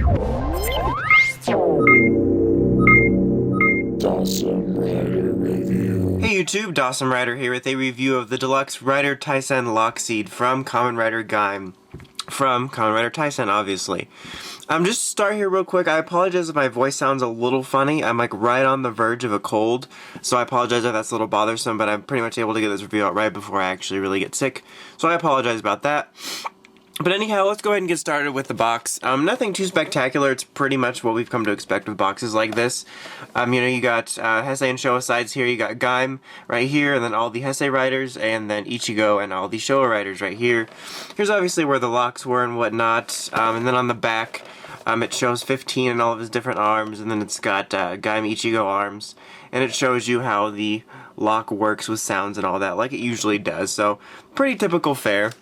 Hey YouTube, Dawson Rider here with a review of the deluxe Rider Taisen Lock Seed from Kamen Rider Gaim. From Kamen Rider Taisen, obviously. Just to start here real quick, I apologize if my voice sounds a little funny. I'm like right on the verge of a cold, so I apologize if that's a little bothersome, but I'm pretty much able to get this review out right before I actually really get sick. So I apologize about that. But anyhow, let's go ahead and get started with the box. Nothing too spectacular. It's pretty much what we've come to expect with boxes like this. You got Hesei and Showa sides here. You got Gaim right here, and then all the Hesei Riders, and then Ichigo and all the Showa Riders right here. Here's obviously where the locks were and whatnot. And then on the back, it shows 15 and all of his different arms, and then it's got Gaim Ichigo arms. And it shows you how the lock works with sounds and all that, like it usually does. So, pretty typical fare.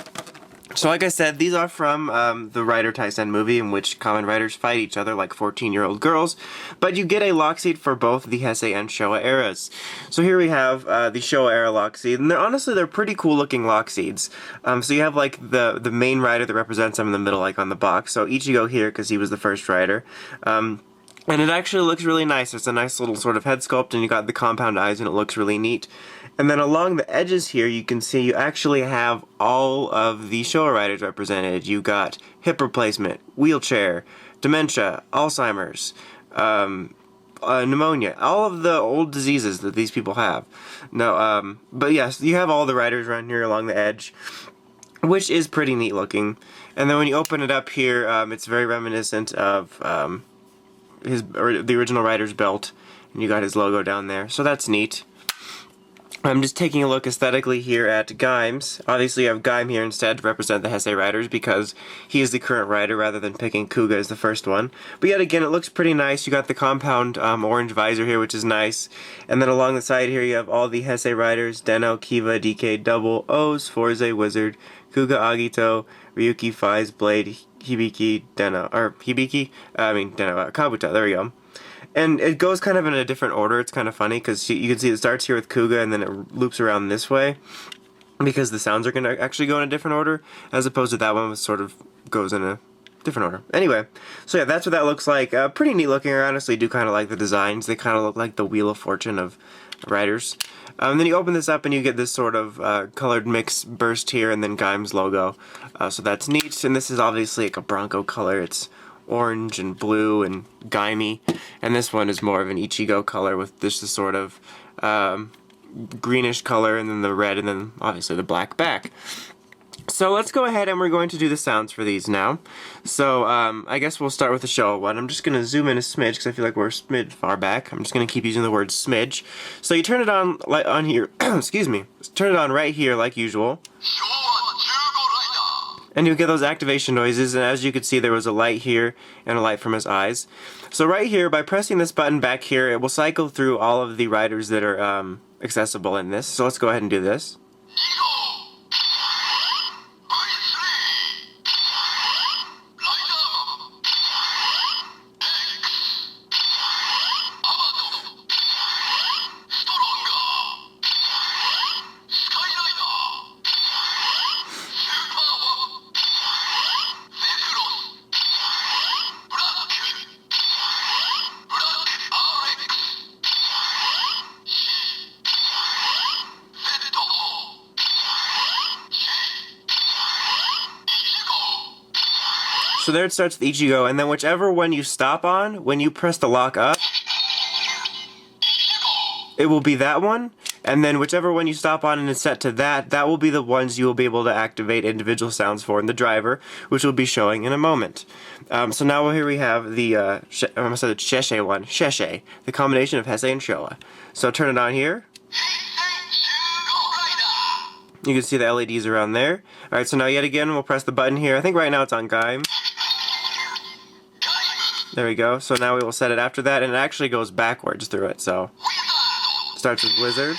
So like I said, these are from the Rider Taisen movie in which Kamen Riders fight each other like 14-year-old girls, but you get a lock seed for both the Hesei and Showa eras. So here we have the Showa era lock seed, and they're pretty cool looking lock seeds. So you have like the main rider that represents them in the middle, like on the box. So Ichigo here, because he was the first rider. And it actually looks really nice. It's a nice little sort of head sculpt, and you got the compound eyes, and it looks really neat. And then along the edges here, you can see you actually have all of the Showa Riders represented. You got hip replacement, wheelchair, dementia, Alzheimer's, pneumonia, all of the old diseases that these people have. But yes, you have all the riders around here along the edge, which is pretty neat looking. And then when you open it up here, it's very reminiscent of the original rider's belt, and you got his logo down there, so that's neat. I'm just taking a look aesthetically here at Gaim's. Obviously you have Gaim here instead to represent the Hesei Riders because he is the current rider rather than picking Kuga as the first one. But yet again, it looks pretty nice. You got the compound orange visor here, which is nice. And then along the side here you have all the Hesei Riders: Deno, Kiva, DK, Double, O's, Forze, Wizard, Kuga, Agito, Ryuki, Faiz, Blade, Hibiki, Deno, Kabuto, there we go. And it goes kind of in a different order. It's kind of funny because you can see it starts here with Kuga and then it loops around this way because the sounds are going to actually go in a different order as opposed to that one which sort of goes in a different order. Anyway, so yeah, that's what that looks like. Pretty neat looking. I honestly do kind of like the designs. They kind of look like the Wheel of Fortune of riders. Then you open this up and you get this sort of colored mix burst here and then Gaim's logo. So that's neat. And this is obviously like a Bronco color. It's orange and blue and Gaimi, and this one is more of an Ichigo color with just this sort of greenish color and then the red and then obviously the black back. So let's go ahead and we're going to do the sounds for these now. So I guess we'll start with the Showa one. I'm just going to zoom in a smidge because I feel like we're a smidge far back. I'm just going to keep using the word smidge. So you turn it on here, excuse me, turn it on right here like usual. And you get those activation noises, and as you can see there was a light here and a light from his eyes. So right here, by pressing this button back here, it will cycle through all of the riders that are accessible in this. So let's go ahead and do this. So there it starts with Ichigo, and then whichever one you stop on, when you press the lock up, it will be that one, and then whichever one you stop on and it's set to that will be the ones you will be able to activate individual sounds for in the driver, which will be showing in a moment. So now here we have the, I almost said the Sheshe one, Sheshe, the combination of Hesei and Showa. So turn it on here. You can see the LEDs around there. Alright, so now yet again we'll press the button here. I think right now it's on Gaim. There we go. So now we will set it after that, and it actually goes backwards through it. So starts with Wizard.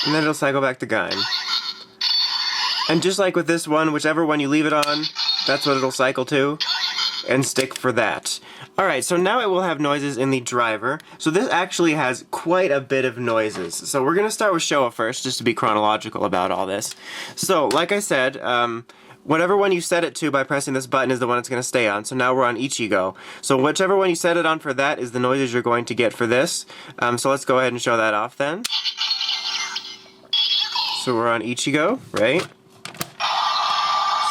And then it'll cycle back to Gaim. And just like with this one, whichever one you leave it on, that's what it'll cycle to, and stick for that. Alright, so now it will have noises in the driver. So this actually has quite a bit of noises. So we're going to start with Showa first, just to be chronological about all this. So, like I said, whatever one you set it to by pressing this button is the one it's going to stay on. So now we're on Ichigo. So whichever one you set it on for that is the noises you're going to get for this. So let's go ahead and show that off then. So we're on Ichigo, right?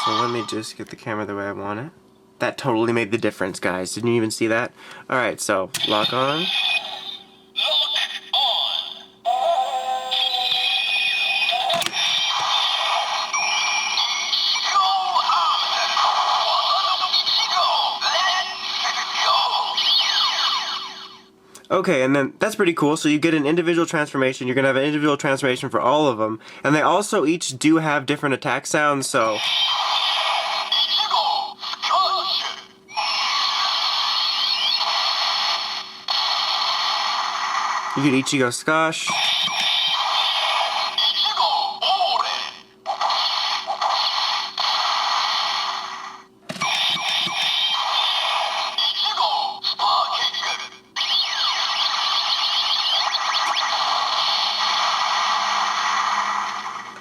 So let me just get the camera the way I want it. That totally made the difference, guys. Didn't you even see that? Alright, so lock on. Okay, and then that's pretty cool. So you get an individual transformation. You're going to have an individual transformation for all of them. And they also each do have different attack sounds, so... You get Ichigo Skosh.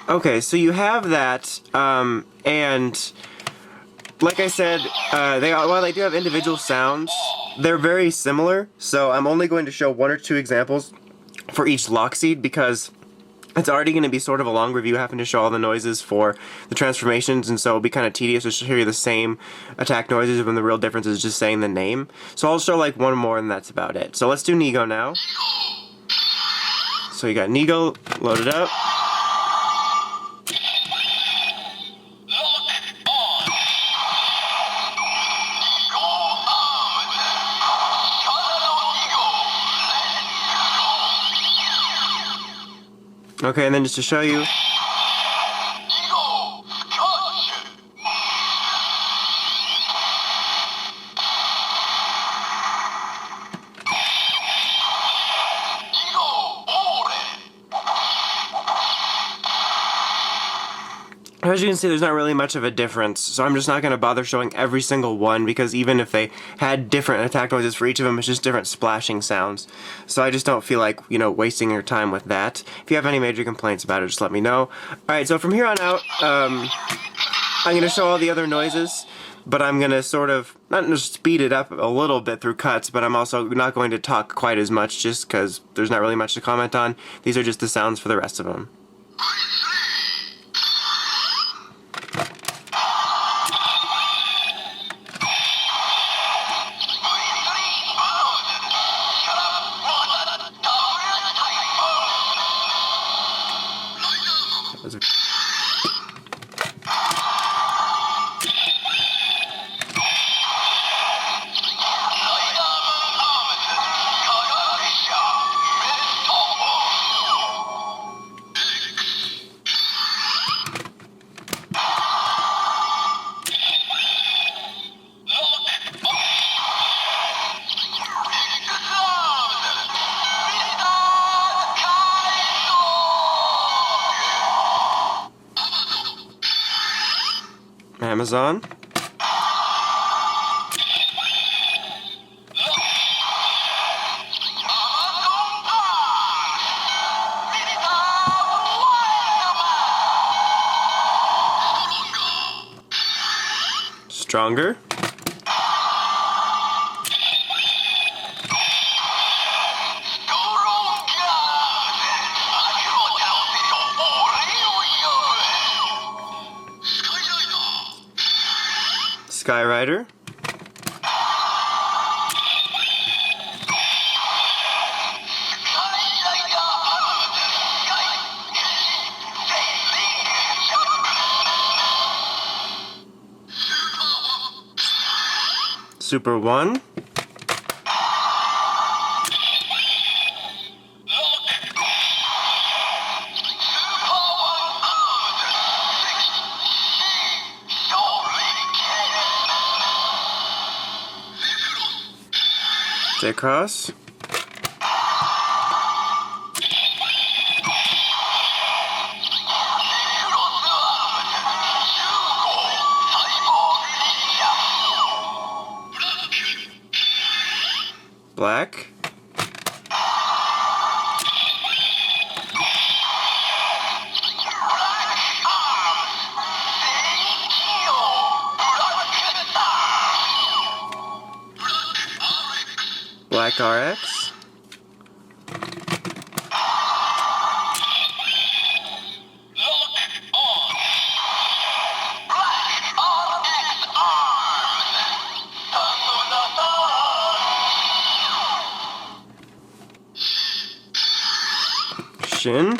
Okay, so you have that, and like I said, while they do have individual sounds, they're very similar, so I'm only going to show one or two examples for each lock seed because it's already going to be sort of a long review having to show all the noises for the transformations, and so it'll be kind of tedious to hear you the same attack noises when the real difference is just saying the name. So I'll show like one more and that's about it. So let's do Nigo now. So you got Nigo loaded up. Okay, and then just to show you. As you can see, there's not really much of a difference, so I'm just not going to bother showing every single one, because even if they had different attack noises for each of them, it's just different splashing sounds. So I just don't feel like, wasting your time with that. If you have any major complaints about it, just let me know. Alright, so from here on out, I'm going to show all the other noises, but I'm going to sort of, not just speed it up a little bit through cuts, but I'm also not going to talk quite as much just because there's not really much to comment on. These are just the sounds for the rest of them. Amazon. Stronger. Sky Rider. Super 1. Stay across. Black. Black RX. Shin.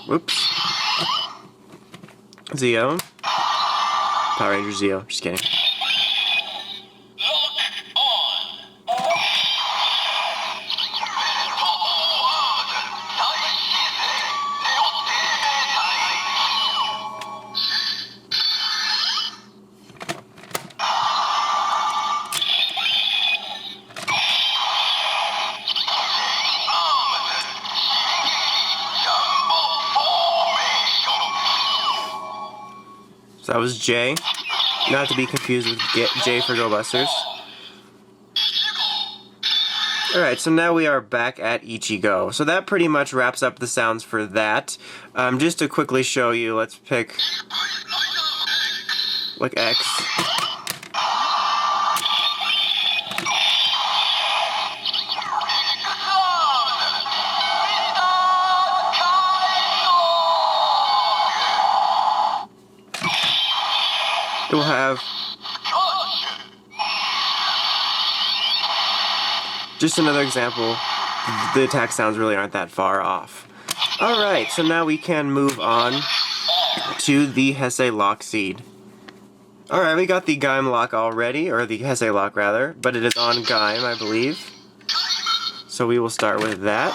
Whoops. Zeo. Power Ranger Zeo. Just kidding. So that was J. Not to be confused with J for Go Busters. Alright, so now we are back at Ichigo. So that pretty much wraps up the sounds for that. Just to quickly show you, let's pick like X. It will have just another example. The attack sounds really aren't that far off. Alright, so now we can move on to the Hesei Lock Seed. Alright, we got the Gaim lock already, or the Hesei lock rather, but it is on Gaim, I believe. So we will start with that.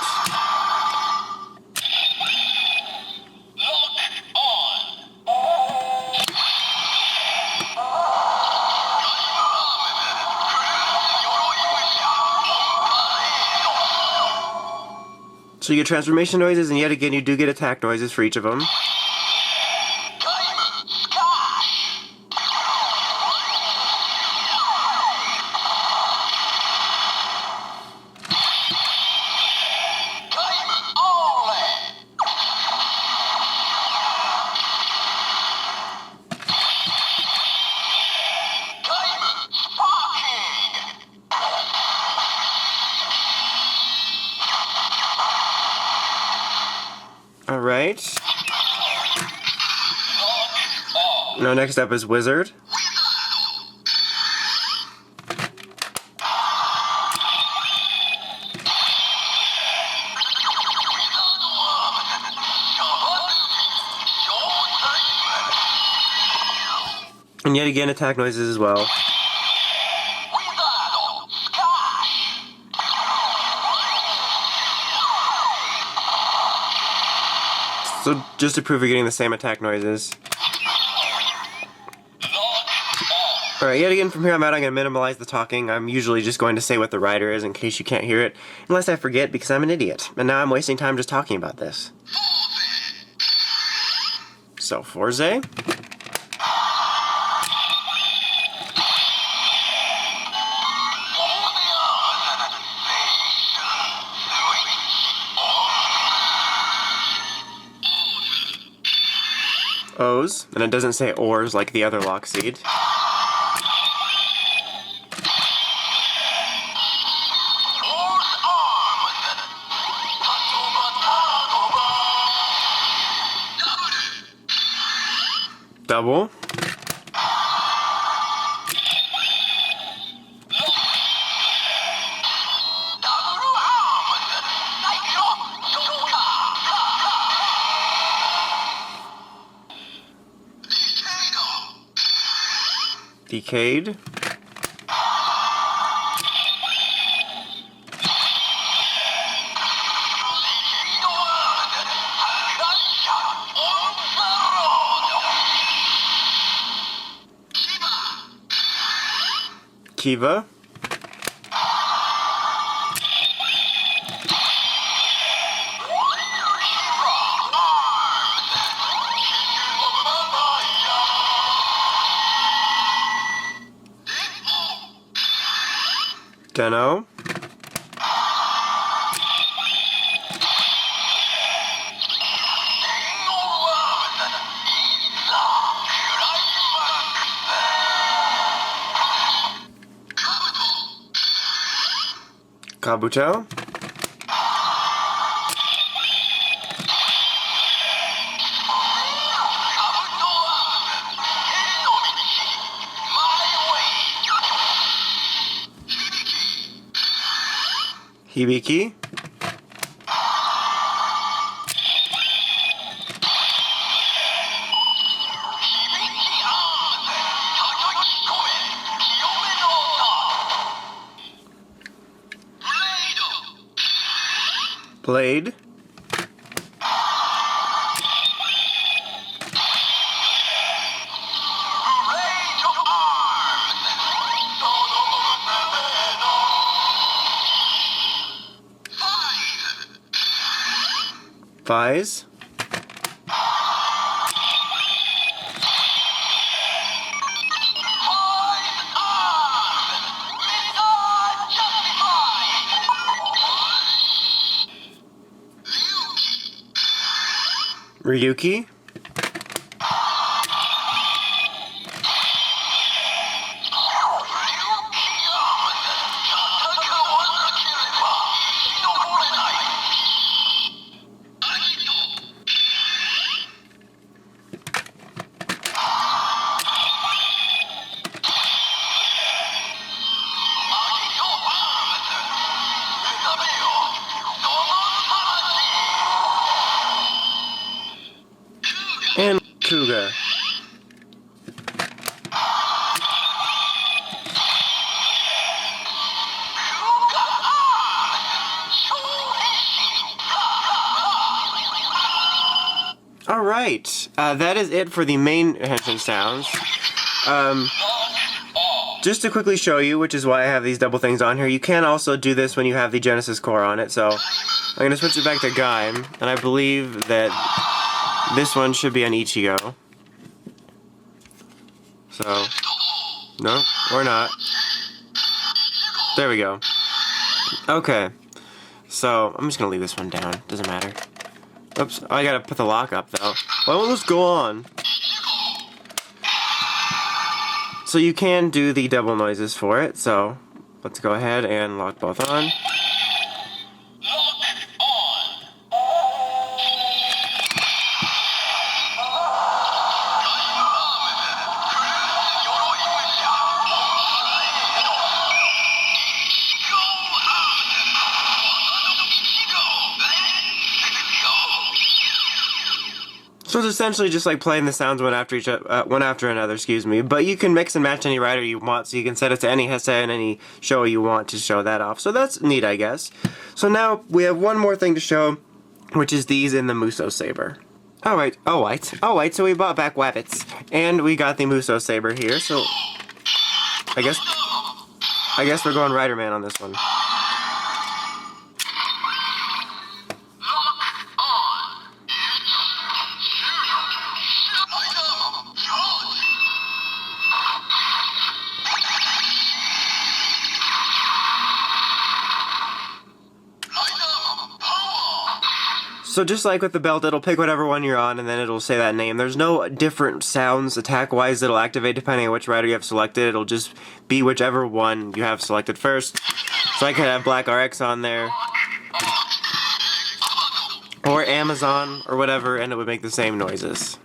So you get transformation noises, and yet again you do get attack noises for each of them. Alright. Now next up is Wizard. And yet again attack noises as well. So just to prove you're getting the same attack noises. Alright, yet again from here on out I'm going to minimize the talking. I'm usually just going to say what the rider is in case you can't hear it. Unless I forget because I'm an idiot. And now I'm wasting time just talking about this. So, Forze. O's, and it doesn't say ors like the other lock seed. Double. Decayed. Kiva. Dunno. Kabuto. Hibiki. Blade. Vise. Ryuki. And Kuga. Alright, that is it for the main Henchman sounds. Just to quickly show you, which is why I have these double things on here, you can also do this when you have the Genesis core on it, so I'm going to switch it back to Gaim, and I believe that this one should be on Ichigo. So, no, or not. There we go. Okay, so I'm just going to leave this one down, doesn't matter. Oops, I gotta put the lock up though. Why won't this go on? So you can do the double noises for it, so let's go ahead and lock both on. So it's essentially just like playing the sounds one after another, excuse me. But you can mix and match any rider you want, so you can set it to any Hesei and any Showa you want to show that off. So that's neat, I guess. So now we have one more thing to show, which is these in the Muso Saber. Alright, so we bought back Wabbits, and we got the Muso Saber here, so I guess we're going Rider Man on this one. So just like with the belt, it'll pick whatever one you're on and then it'll say that name. There's no different sounds attack-wise that'll activate depending on which rider you have selected. It'll just be whichever one you have selected first. So I could have Black RX on there, or Amazon, or whatever, and it would make the same noises.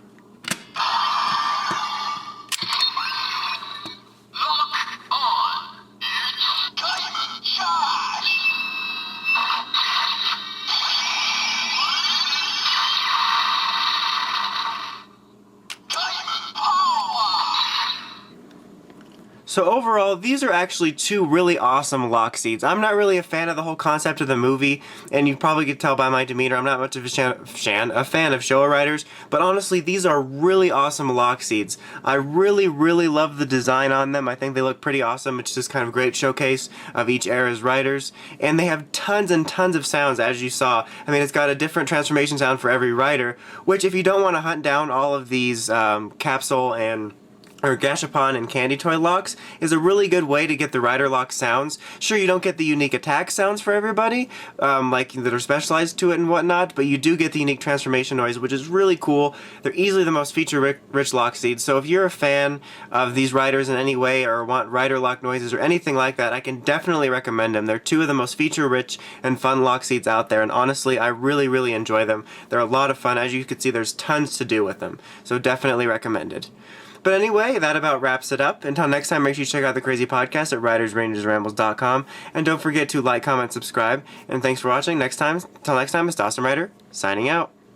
So overall, these are actually two really awesome lock seeds. I'm not really a fan of the whole concept of the movie, and you probably could tell by my demeanor I'm not much of a fan of Showa Riders, but honestly, these are really awesome lock seeds. I really love the design on them. I think they look pretty awesome. It's just kind of a great showcase of each era's riders, and they have tons and tons of sounds, as you saw. I mean, it's got a different transformation sound for every rider, which if you don't want to hunt down all of these capsule and or Gashapon and Candy Toy locks is a really good way to get the rider lock sounds. Sure, you don't get the unique attack sounds for everybody, like that are specialized to it and whatnot, but you do get the unique transformation noise, which is really cool. They're easily the most feature-rich lock seeds, so if you're a fan of these riders in any way or want rider lock noises or anything like that, I can definitely recommend them. They're two of the most feature-rich and fun lock seeds out there, and honestly, I really, really enjoy them. They're a lot of fun. As you can see, there's tons to do with them, so definitely recommended. But anyway, that about wraps it up. Until next time, make sure you check out the Crazy Podcast at ridersrangersrambles.com. And don't forget to like, comment, subscribe. And thanks for watching. Until next time, it's Dawson Rider, signing out.